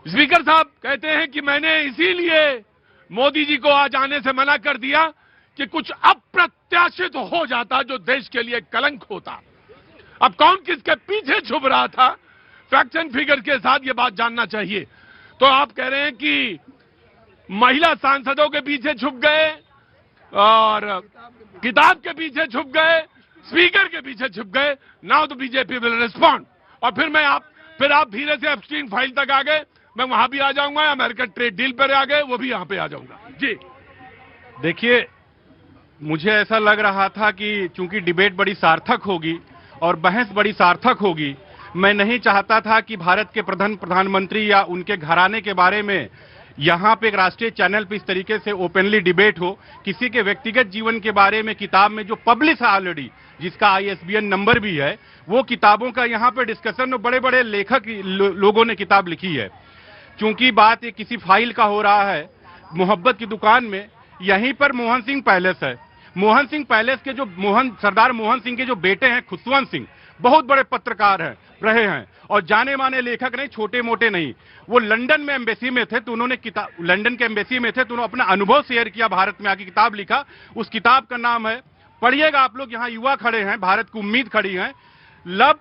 Speaker साहब कहते हैं कि मैंने इसीलिए मोदी जी को आज आने से मना कर दिया कि कुछ अप्रत्याशित हो जाता जो देश के लिए कलंक होता। अब कौन किसके पीछे छुप रहा था, फैक्ट एंड फिगर के साथ ये बात जानना चाहिए। तो आप कह रहे हैं कि महिला सांसदों के पीछे छुप गए और किताब के पीछे छुप गए, स्पीकर के पीछे छुप गए। Now the BJP will respond. और फिर आप धीरे से एप्स्टीन फाइल तक आ गए, मैं वहां भी आ जाऊंगा, अमेरिकन ट्रेड डील पर आ गए, वो भी यहां पे आ जाऊंगा। जी देखिए, मुझे ऐसा लग रहा था कि चूंकि डिबेट बड़ी सार्थक होगी और बहस बड़ी सार्थक होगी, मैं नहीं चाहता था कि भारत के प्रधानमंत्री या उनके घराने के बारे में यहां पे एक राष्ट्रीय चैनल पे इस तरीके से ओपनली डिबेट हो। किसी के व्यक्तिगत जीवन के बारे में किताब में जो पब्लिश है ऑलरेडी, जिसका ISBN नंबर भी है, वो किताबों का यहां पे डिस्कशन में बड़े बड़े लेखक लोगों ने किताब लिखी है। चूंकि बात ये किसी फाइल का हो रहा है मोहब्बत की दुकान में, यहीं पर मोहन सिंह पैलेस है। मोहन सिंह पैलेस के जो सरदार मोहन सिंह के जो बेटे हैं खुशवंत सिंह, बहुत बड़े पत्रकार रहे हैं और जाने माने लेखक नहीं, छोटे मोटे नहीं। वो लंदन में एम्बेसी में थे तो उन्होंने लंदन के एम्बेसी में थे तो उन्होंने अपना अनुभव शेयर किया, भारत में आके किताब लिखा। उस किताब का नाम है, पढ़िएगा आप लोग, यहाँ युवा खड़े हैं, भारत की उम्मीद खड़ी है, love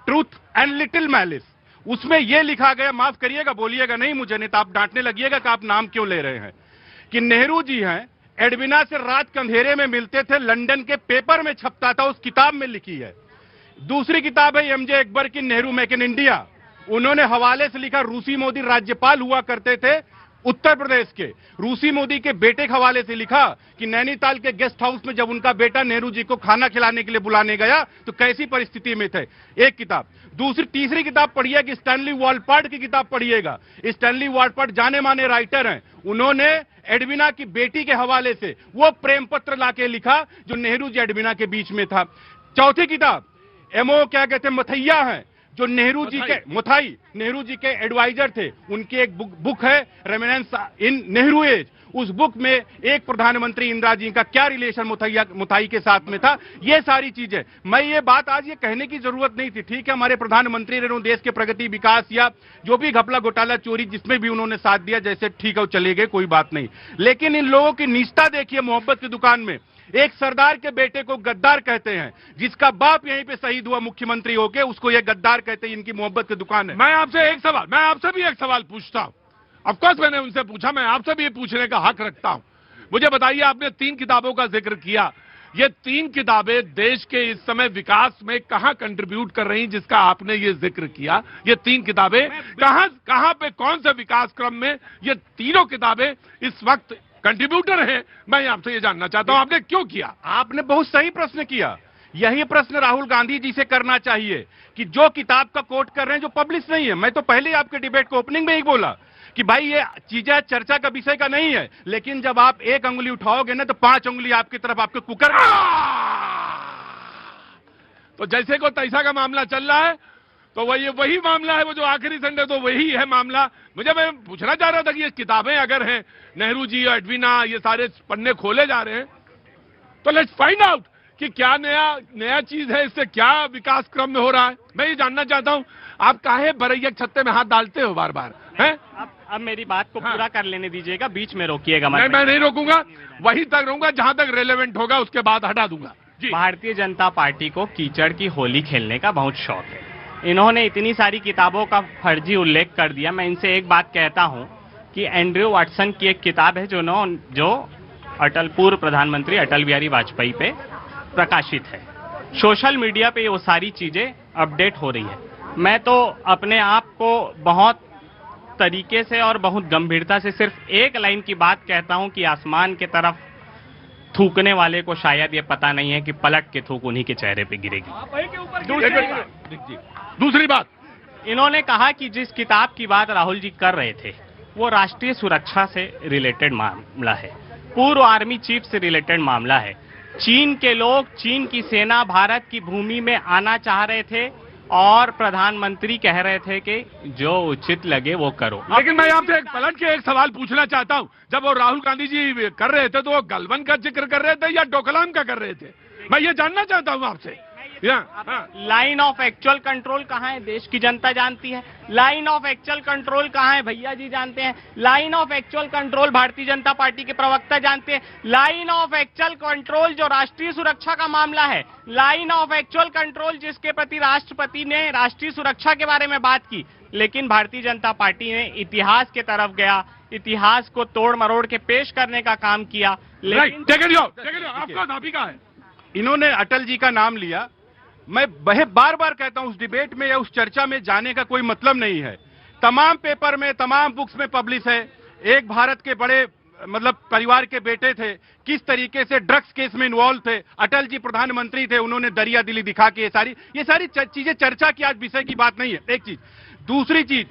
truth and little malice. उसमें यह लिखा गया, माफ करिएगा बोलिएगा नहीं मुझे, नहीं तो आप डांटने लगिएगा कि आप नाम क्यों ले रहे हैं, कि नेहरू जी हैं, एडविना से रात के अंधेरे में मिलते थे, लंदन के पेपर में छपता था, उस किताब में लिखी है। दूसरी किताब है MJ अकबर की नेहरू मेक इन इंडिया। उन्होंने हवाले से लिखा, रूसी मोदी राज्यपाल हुआ करते थे उत्तर प्रदेश के, रूसी मोदी के बेटे के हवाले से लिखा कि नैनीताल के गेस्ट हाउस में जब उनका बेटा नेहरू जी को खाना खिलाने के लिए बुलाने गया तो कैसी परिस्थिति में थे। एक किताब। तीसरी किताब पढ़िए कि स्टैनली वॉलपार्ट की किताब पढ़िएगा। स्टैनली वॉलपार्ट जाने माने राइटर हैं, उन्होंने एडविना की बेटी के हवाले से वो प्रेम पत्र लाके लिखा जो नेहरू जी एडविना के बीच में था। चौथी किताब क्या कहते हैं, मथैया हैं, जो नेहरू जी के एडवाइजर थे, उनकी एक बुक है रेमिनेंस इन नेहरू एज। उस बुक में एक प्रधानमंत्री इंदिरा जी का क्या रिलेशन मुथाई के साथ में था, ये सारी चीजें। मैं ये बात आज ये कहने की जरूरत नहीं थी, ठीक है, हमारे प्रधानमंत्री ने देश के प्रगति विकास या जो भी घपला घोटाला चोरी जिसमें भी उन्होंने साथ दिया, जैसे ठीक है वो चले गए, कोई बात नहीं। लेकिन इन लोगों की निष्ठा देखिए, मोहब्बत की दुकान में एक सरदार के बेटे को गद्दार कहते हैं, जिसका बाप यहीं पे शहीद हुआ मुख्यमंत्री होके, उसको ये गद्दार कहते हैं। इनकी मोहब्बत की दुकान है। मैं आपसे भी एक सवाल पूछता हूं। ऑफकोर्स मैंने उनसे पूछा, मैं आपसे भी ये पूछने का हक रखता हूं। मुझे बताइए, आपने 3 किताबों का जिक्र किया, ये 3 किताबें देश के इस समय विकास में कहां कंट्रीब्यूट कर रही, जिसका आपने ये जिक्र किया? ये 3 किताबें कहां पे, कौन से विकास क्रम में ये तीनों किताबें इस वक्त कंट्रीब्यूटर है? मैं आपसे ये जानना चाहता हूं, आपने क्यों किया? आपने बहुत सही प्रश्न किया। यही प्रश्न राहुल गांधी जी से करना चाहिए कि जो किताब का कोट कर रहे हैं जो पब्लिश नहीं है। मैं तो पहले ही आपके डिबेट को ओपनिंग में ही बोला कि भाई ये चीजें चर्चा का विषय का नहीं है, लेकिन जब आप एक अंगुली उठाओगे ना तो 5 अंगुली आपकी तरफ आपके कुकर। तो जैसे को तैसा का मामला चल रहा है, तो वही मामला है, वो जो आखिरी संडे, तो वही है मामला। मैं पूछना चाह रहा था कि ये किताबें अगर हैं, नेहरू जी, एडविना, ये सारे पन्ने खोले जा रहे हैं, तो लेट्स फाइंड आउट कि क्या नया चीज है, इससे क्या विकास क्रम में हो रहा है। मैं ये जानना चाहता हूं, आप काहे बरैया छत्ते में हाथ डालते हो बार बार, हैं? अब मेरी बात को पूरा कर लेने दीजिएगा, बीच में रोकिएगा। मैं नहीं रोकूंगा, वहीं तक रहूंगा जहां तक रेलेवेंट होगा, उसके बाद हटा दूंगा। भारतीय जनता पार्टी को कीचड़ की होली खेलने का बहुत शौक है। इन्होंने इतनी सारी किताबों का फर्जी उल्लेख कर दिया। मैं इनसे एक बात कहता हूं कि एंड्रयू वाटसन की एक किताब है जो पूर्व प्रधानमंत्री अटल बिहारी वाजपेयी पे प्रकाशित है। सोशल मीडिया पे वो सारी चीजें अपडेट हो रही है। मैं तो अपने आप को बहुत तरीके से और बहुत गंभीरता से सिर्फ एक लाइन की बात कहता हूं कि आसमान की तरफ थूकने वाले को शायद ये पता नहीं है कि पलट के थूक उन्हीं के चेहरे पे गिरेगी। दूसरी बात, इन्होंने कहा कि जिस किताब की बात राहुल जी कर रहे थे वो राष्ट्रीय सुरक्षा से रिलेटेड मामला है, पूर्व आर्मी चीफ से रिलेटेड मामला है। चीन के लोग, चीन की सेना भारत की भूमि में आना चाह रहे थे और प्रधानमंत्री कह रहे थे कि जो उचित लगे वो करो। लेकिन मैं आपसे पलट के एक सवाल पूछना चाहता हूं, जब वो राहुल गांधी जी कर रहे थे तो वो गलवान का जिक्र कर रहे थे या डोकलाम का कर रहे थे? मैं ये जानना चाहता हूं आपसे। लाइन ऑफ एक्चुअल कंट्रोल कहाँ है, देश की जनता जानती है। लाइन ऑफ एक्चुअल कंट्रोल कहाँ है, भैया जी जानते हैं। Line of actual control Bharatiya Janata party के प्रवक्ता जानते हैं। लाइन ऑफ एक्चुअल कंट्रोल जो राष्ट्रीय सुरक्षा का मामला है, लाइन ऑफ एक्चुअल कंट्रोल जिसके प्रति राष्ट्रपति ने राष्ट्रीय सुरक्षा के बारे में बात की, लेकिन भारतीय जनता पार्टी ने इतिहास के तरफ गया, इतिहास को तोड़ मरोड़ के पेश करने का काम किया। लेकिन आपका दाबी का है, इन्होंने अटल जी का नाम लिया। मैं बार बार कहता हूं उस डिबेट में या उस चर्चा में जाने का कोई मतलब नहीं है। तमाम पेपर में, तमाम बुक्स में पब्लिश है। एक भारत के बड़े मतलब परिवार के बेटे थे, किस तरीके से ड्रग्स केस में इन्वॉल्व थे। अटल जी प्रधानमंत्री थे, उन्होंने दरिया दिली दिखा के ये सारी चीजें चर्चा की आज विषय की बात नहीं है। एक चीज, दूसरी चीज,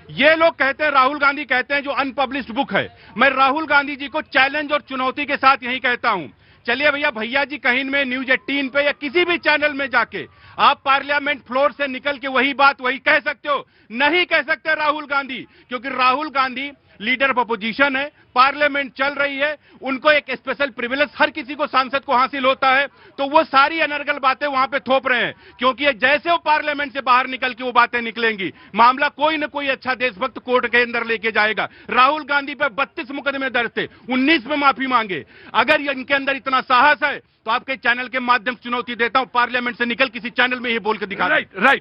ये लोग कहते हैं, राहुल गांधी कहते हैं जो अनपब्लिश्ड बुक है। मैं राहुल गांधी जी को चैलेंज और चुनौती के साथ यही कहता हूं, चलिए भैया जी कहीं में न्यूज 18 पे या किसी भी चैनल में जाके आप पार्लियामेंट फ्लोर से निकल के वही बात वही कह सकते हो। नहीं कह सकते राहुल गांधी, क्योंकि Rahul Gandhi leader of opposition है, पार्लियामेंट चल रही है, उनको एक स्पेशल प्रिविलेज हर किसी को, सांसद को हासिल होता है, तो वो सारी अनर्गल बातें वहां पे थोप रहे हैं। क्योंकि जैसे वो पार्लियामेंट से बाहर निकल के वो बातें निकलेंगी, मामला कोई न कोई अच्छा देशभक्त कोर्ट के अंदर लेके जाएगा। राहुल गांधी पे 32 मुकदमे दर्ज थे, 19 में माफी मांगे। अगर इनके अंदर इतना साहस है तो आपके चैनल के माध्यम से चुनौती देता हूं, पार्लियामेंट से निकल किसी चैनल में ही बोल के दिखा। राइट।